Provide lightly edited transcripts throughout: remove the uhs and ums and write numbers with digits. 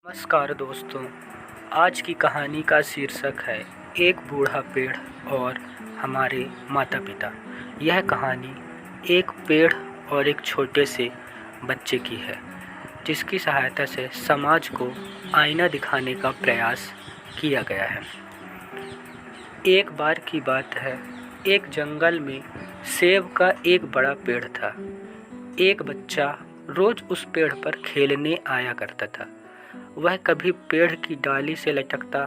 नमस्कार दोस्तों। आज की कहानी का शीर्षक है एक बूढ़ा पेड़ और हमारे माता पिता। यह कहानी एक पेड़ और एक छोटे से बच्चे की है, जिसकी सहायता से समाज को आईना दिखाने का प्रयास किया गया है। एक बार की बात है, एक जंगल में सेब का एक बड़ा पेड़ था। एक बच्चा रोज उस पेड़ पर खेलने आया करता था। वह कभी पेड़ की डाली से लटकता,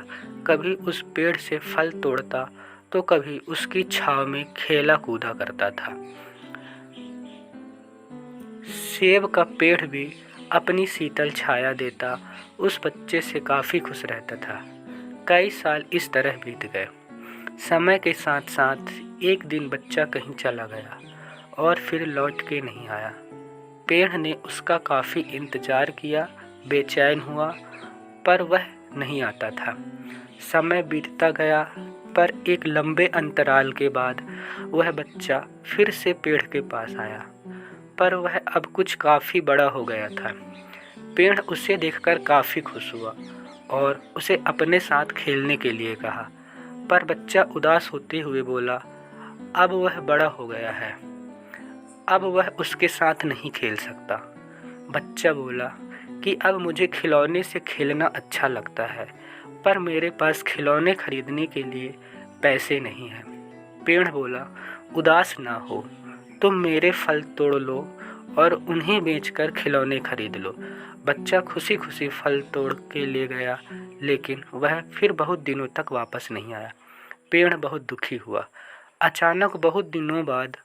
कभी उस पेड़ से फल तोड़ता, तो कभी उसकी छांव में खेला कूदा करता था। सेब का पेड़ भी अपनी शीतल छाया देता उस बच्चे से काफ़ी खुश रहता था। कई साल इस तरह बीत गए। समय के साथ साथ एक दिन बच्चा कहीं चला गया और फिर लौट के नहीं आया। पेड़ ने उसका काफ़ी इंतज़ार किया, बेचैन हुआ, पर वह नहीं आता था। समय बीतता गया, पर एक लंबे अंतराल के बाद वह बच्चा फिर से पेड़ के पास आया, पर वह अब कुछ काफ़ी बड़ा हो गया था। पेड़ उसे देखकर काफ़ी खुश हुआ और उसे अपने साथ खेलने के लिए कहा, पर बच्चा उदास होते हुए बोला, अब वह बड़ा हो गया है, अब वह उसके साथ नहीं खेल सकता। बच्चा बोला कि अब मुझे खिलौने से खेलना अच्छा लगता है, पर मेरे पास खिलौने खरीदने के लिए पैसे नहीं हैं। पेड़ बोला, उदास ना हो, तुम मेरे फल तोड़ लो और उन्हें बेचकर खिलौने खरीद लो। बच्चा खुशी खुशी फल तोड़ के ले गया, लेकिन वह फिर बहुत दिनों तक वापस नहीं आया। पेड़ बहुत दुखी हुआ। अचानक बहुत दिनों बाद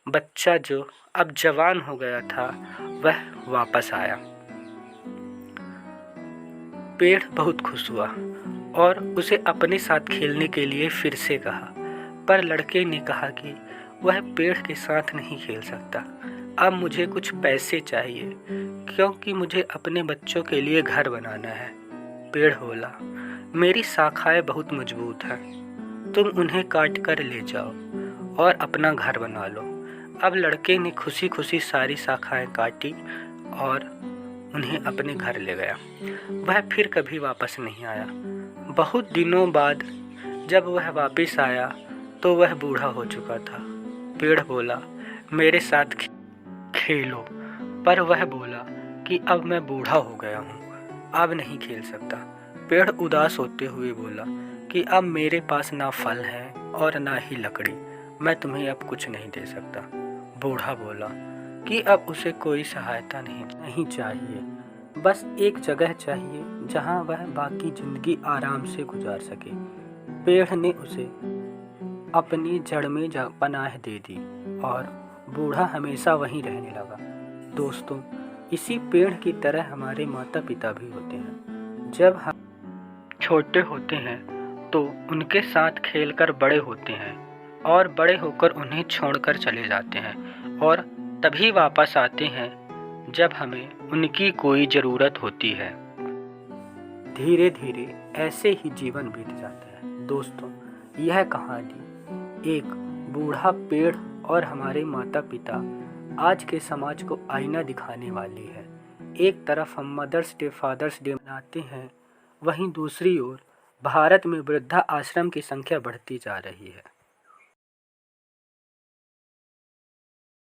बच्चा, जो अब जवान हो गया था, वह वापस आया। पेड़ बहुत खुश हुआ और उसे अपने साथ खेलने के लिए फिर से कहा, पर लड़के ने कहा कि वह पेड़ के साथ नहीं खेल सकता। अब मुझे कुछ पैसे चाहिए, क्योंकि मुझे अपने बच्चों के लिए घर बनाना है। पेड़ बोला, मेरी शाखाएं बहुत मजबूत हैं, तुम उन्हें काट कर ले जाओ और अपना घर बना लो। अब लड़के ने खुशी खुशी सारी शाखाएं काटी और उन्हें अपने घर ले गया। वह फिर कभी वापस नहीं आया। बहुत दिनों बाद जब वह वापस आया तो वह बूढ़ा हो चुका था। पेड़ बोला, मेरे साथ खेलो, पर वह बोला कि अब मैं बूढ़ा हो गया हूँ, अब नहीं खेल सकता। पेड़ उदास होते हुए बोला कि अब मेरे पास ना फल है और ना ही लकड़ी, मैं तुम्हें अब कुछ नहीं दे सकता। बूढ़ा बोला कि अब उसे कोई सहायता नहीं चाहिए, बस एक जगह चाहिए जहां वह बाकी जिंदगी आराम से गुजार सके। पेड़ ने उसे अपनी जड़ में पनाह दे दी और बूढ़ा हमेशा वहीं रहने लगा। दोस्तों, इसी पेड़ की तरह हमारे माता पिता भी होते हैं। जब हम छोटे होते हैं तो उनके साथ खेलकर बड़े होते हैं और बड़े होकर उन्हें छोड़कर चले जाते हैं, और तभी वापस आते हैं जब हमें उनकी कोई ज़रूरत होती है। धीरे धीरे ऐसे ही जीवन बीत जाता है। दोस्तों, यह कहानी एक बूढ़ा पेड़ और हमारे माता पिता आज के समाज को आईना दिखाने वाली है। एक तरफ हम मदर्स डे, फादर्स डे मनाते हैं, वहीं दूसरी ओर भारत में वृद्धा आश्रम की संख्या बढ़ती जा रही है।